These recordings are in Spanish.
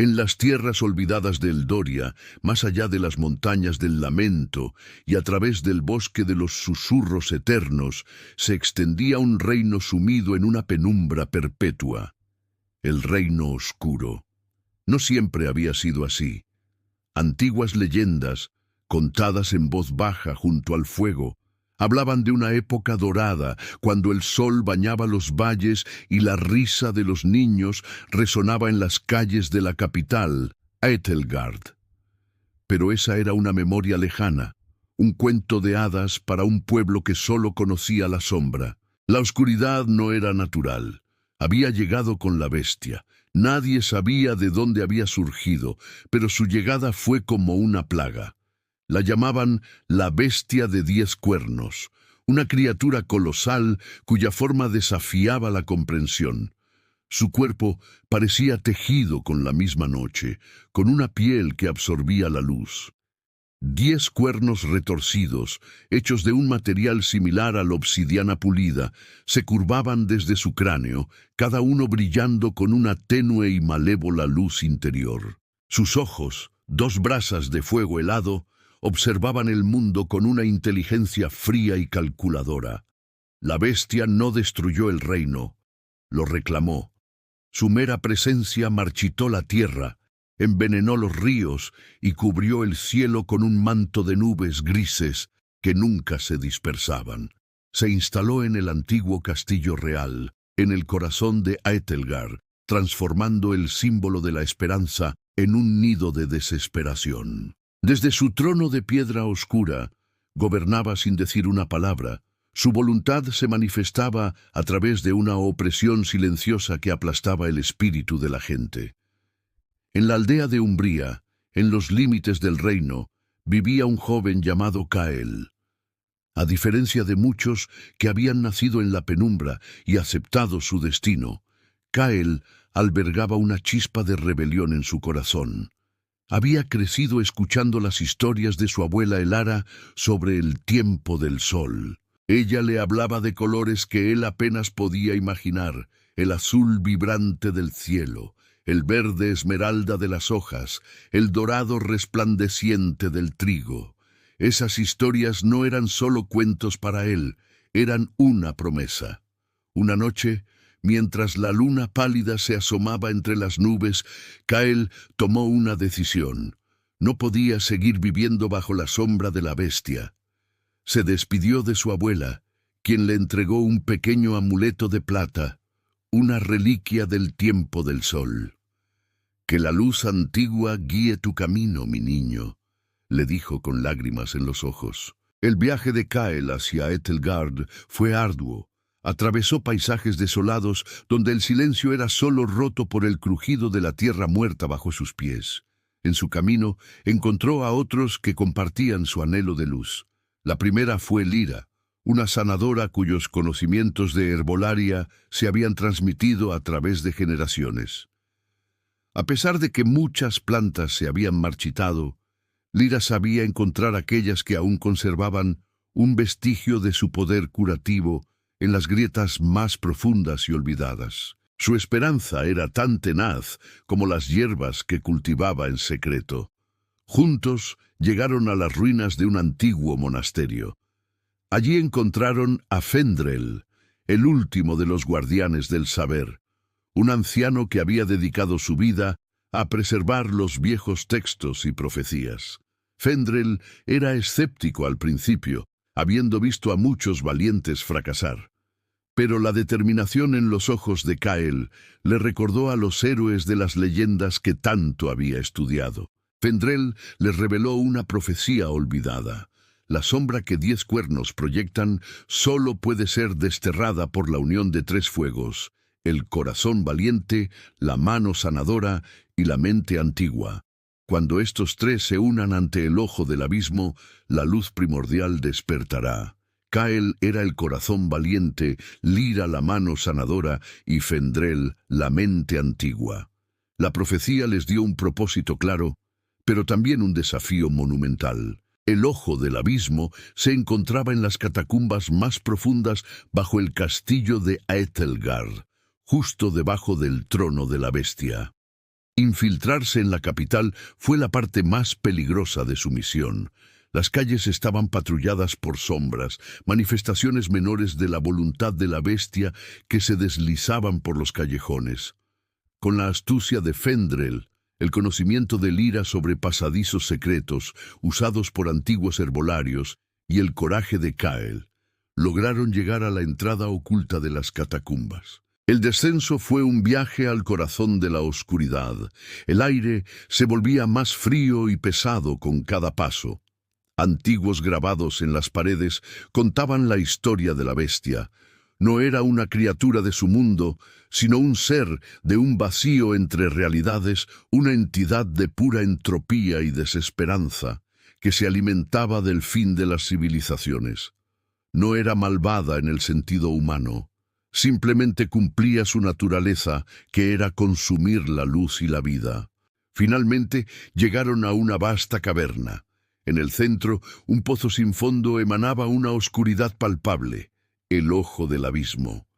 En las tierras olvidadas de Eldoria, más allá de las montañas del lamento y a través del bosque de los susurros eternos, se extendía un reino sumido en una penumbra perpetua. El reino oscuro. No siempre había sido así. Antiguas leyendas, contadas en voz baja junto al fuego, hablaban de una época dorada, cuando el sol bañaba los valles y la risa de los niños resonaba en las calles de la capital, Æthelgard. Pero esa era una memoria lejana, un cuento de hadas para un pueblo que solo conocía la sombra. La oscuridad no era natural. Había llegado con la bestia. Nadie sabía de dónde había surgido, pero su llegada fue como una plaga. La llamaban la bestia de 10 cuernos, una criatura colosal cuya forma desafiaba la comprensión. Su cuerpo parecía tejido con la misma noche, con una piel que absorbía la luz. 10 cuernos retorcidos, hechos de un material similar a la obsidiana pulida, se curvaban desde su cráneo, cada uno brillando con una tenue y malévola luz interior. Sus ojos, 2 brasas de fuego helado, observaban el mundo con una inteligencia fría y calculadora. La bestia no destruyó el reino, lo reclamó. Su mera presencia marchitó la tierra, envenenó los ríos y cubrió el cielo con un manto de nubes grises que nunca se dispersaban. Se instaló en el antiguo castillo real, en el corazón de Æthelgard, transformando el símbolo de la esperanza en un nido de desesperación. Desde su trono de piedra oscura, gobernaba sin decir una palabra. Su voluntad se manifestaba a través de una opresión silenciosa que aplastaba el espíritu de la gente. En la aldea de Umbría, en los límites del reino, vivía un joven llamado Cael. A diferencia de muchos que habían nacido en la penumbra y aceptado su destino, Cael albergaba una chispa de rebelión en su corazón. Había crecido escuchando las historias de su abuela Elara sobre el tiempo del sol. Ella le hablaba de colores que él apenas podía imaginar: el azul vibrante del cielo, el verde esmeralda de las hojas, el dorado resplandeciente del trigo. Esas historias no eran solo cuentos para él, eran una promesa. Una noche, mientras la luna pálida se asomaba entre las nubes, Cael tomó una decisión. No podía seguir viviendo bajo la sombra de la bestia. Se despidió de su abuela, quien le entregó un pequeño amuleto de plata, una reliquia del tiempo del sol. «Que la luz antigua guíe tu camino, mi niño», le dijo con lágrimas en los ojos. El viaje de Cael hacia Æthelgard fue arduo. Atravesó paisajes desolados donde el silencio era solo roto por el crujido de la tierra muerta bajo sus pies. En su camino encontró a otros que compartían su anhelo de luz. La primera fue Lira, una sanadora cuyos conocimientos de herbolaria se habían transmitido a través de generaciones. A pesar de que muchas plantas se habían marchitado, Lira sabía encontrar aquellas que aún conservaban un vestigio de su poder curativo en las grietas más profundas y olvidadas. Su esperanza era tan tenaz como las hierbas que cultivaba en secreto. Juntos llegaron a las ruinas de un antiguo monasterio. Allí encontraron a Fendrel, el último de los guardianes del saber, un anciano que había dedicado su vida a preservar los viejos textos y profecías. Fendrel era escéptico al principio, habiendo visto a muchos valientes fracasar. Pero la determinación en los ojos de Cael le recordó a los héroes de las leyendas que tanto había estudiado. Fendrel les reveló una profecía olvidada. La sombra que 10 cuernos proyectan solo puede ser desterrada por la unión de 3 fuegos: el corazón valiente, la mano sanadora y la mente antigua. Cuando estos 3 se unan ante el ojo del abismo, la luz primordial despertará. Cael era el corazón valiente, Lira la mano sanadora y Fendrel la mente antigua. La profecía les dio un propósito claro, pero también un desafío monumental. El ojo del abismo se encontraba en las catacumbas más profundas bajo el castillo de Æthelgard, justo debajo del trono de la bestia. Infiltrarse en la capital fue la parte más peligrosa de su misión. Las calles estaban patrulladas por sombras, manifestaciones menores de la voluntad de la bestia que se deslizaban por los callejones. Con la astucia de Fendrel, el conocimiento de Lyra sobre pasadizos secretos usados por antiguos herbolarios y el coraje de Kael, lograron llegar a la entrada oculta de las catacumbas. El descenso fue un viaje al corazón de la oscuridad. El aire se volvía más frío y pesado con cada paso. Antiguos grabados en las paredes contaban la historia de la bestia. No era una criatura de su mundo, sino un ser de un vacío entre realidades, una entidad de pura entropía y desesperanza, que se alimentaba del fin de las civilizaciones. No era malvada en el sentido humano, simplemente cumplía su naturaleza, que era consumir la luz y la vida. Finalmente llegaron a una vasta caverna. En el centro, un pozo sin fondo emanaba una oscuridad palpable, el ojo del abismo.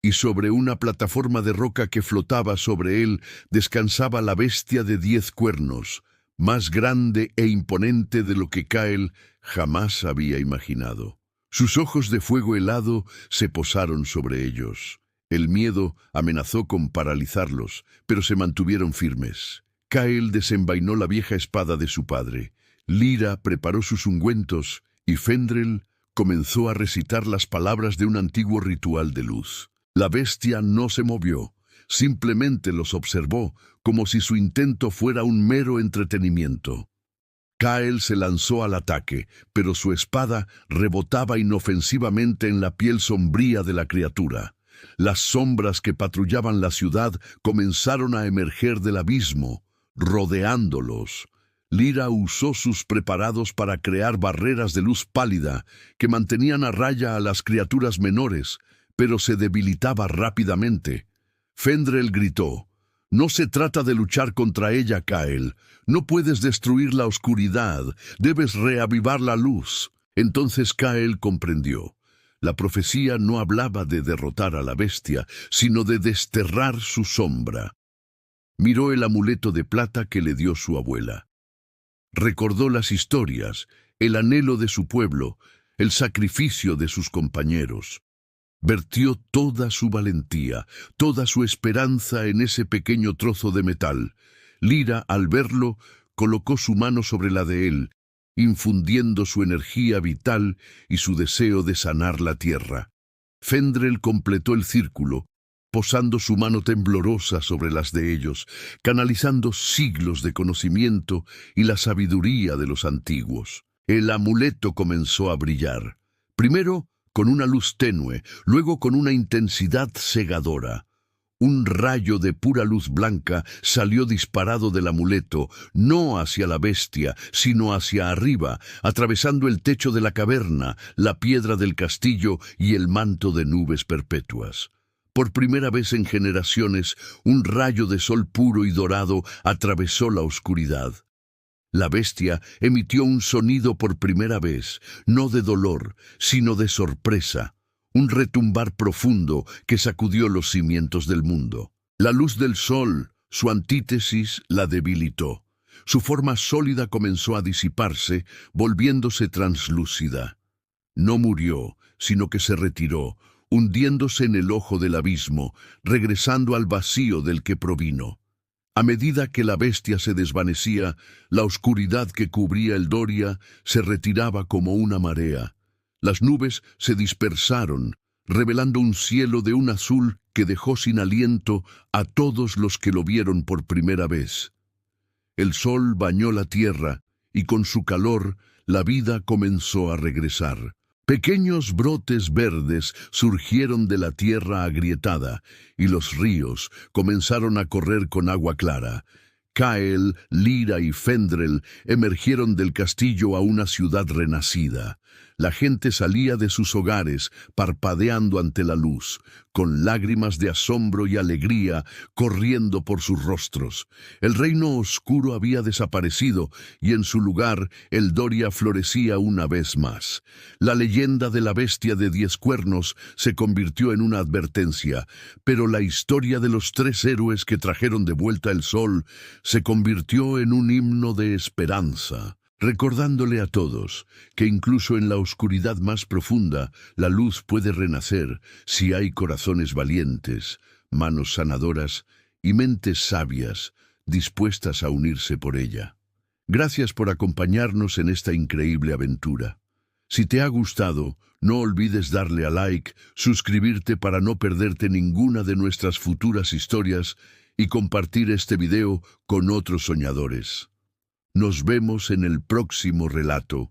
Y sobre una plataforma de roca que flotaba sobre él descansaba la bestia de 10 cuernos, más grande e imponente de lo que Kael jamás había imaginado. Sus ojos de fuego helado se posaron sobre ellos. El miedo amenazó con paralizarlos, pero se mantuvieron firmes. Kael desenvainó la vieja espada de su padre. Lyra preparó sus ungüentos y Fendrel comenzó a recitar las palabras de un antiguo ritual de luz. La bestia no se movió, simplemente los observó, como si su intento fuera un mero entretenimiento. Kael se lanzó al ataque, pero su espada rebotaba inofensivamente en la piel sombría de la criatura. Las sombras que patrullaban la ciudad comenzaron a emerger del abismo, rodeándolos. Lyra usó sus preparados para crear barreras de luz pálida que mantenían a raya a las criaturas menores, pero se debilitaba rápidamente. Fendrel gritó: «No se trata de luchar contra ella, Kael. No puedes destruir la oscuridad, debes reavivar la luz». Entonces Kael comprendió. La profecía no hablaba de derrotar a la bestia, sino de desterrar su sombra. Miró el amuleto de plata que le dio su abuela. Recordó las historias, el anhelo de su pueblo, el sacrificio de sus compañeros. Vertió toda su valentía, toda su esperanza en ese pequeño trozo de metal. Lyra, al verlo, colocó su mano sobre la de él, infundiendo su energía vital y su deseo de sanar la tierra. Fendrel completó el círculo, posando su mano temblorosa sobre las de ellos, canalizando siglos de conocimiento y la sabiduría de los antiguos. El amuleto comenzó a brillar, primero con una luz tenue, luego con una intensidad cegadora. Un rayo de pura luz blanca salió disparado del amuleto, no hacia la bestia, sino hacia arriba, atravesando el techo de la caverna, la piedra del castillo y el manto de nubes perpetuas. Por primera vez en generaciones, un rayo de sol puro y dorado atravesó la oscuridad. La bestia emitió un sonido por primera vez, no de dolor, sino de sorpresa, un retumbar profundo que sacudió los cimientos del mundo. La luz del sol, su antítesis, la debilitó. Su forma sólida comenzó a disiparse, volviéndose translúcida. No murió, sino que se retiró, hundiéndose en el ojo del abismo, regresando al vacío del que provino. A medida que la bestia se desvanecía, la oscuridad que cubría el Doria se retiraba como una marea. Las nubes se dispersaron, revelando un cielo de un azul que dejó sin aliento a todos los que lo vieron por primera vez. El sol bañó la tierra, y con su calor la vida comenzó a regresar. Pequeños brotes verdes surgieron de la tierra agrietada, y los ríos comenzaron a correr con agua clara. Kael, Lyra y Fendrel emergieron del castillo a una ciudad renacida. La gente salía de sus hogares, parpadeando ante la luz, con lágrimas de asombro y alegría corriendo por sus rostros. El reino oscuro había desaparecido y en su lugar el Doria florecía una vez más. La leyenda de la bestia de 10 cuernos se convirtió en una advertencia, pero la historia de los 3 héroes que trajeron de vuelta el sol se convirtió en un himno de esperanza, recordándole a todos que incluso en la oscuridad más profunda la luz puede renacer si hay corazones valientes, manos sanadoras y mentes sabias dispuestas a unirse por ella. Gracias por acompañarnos en esta increíble aventura. Si te ha gustado, no olvides darle a like, suscribirte para no perderte ninguna de nuestras futuras historias y compartir este video con otros soñadores. Nos vemos en el próximo relato.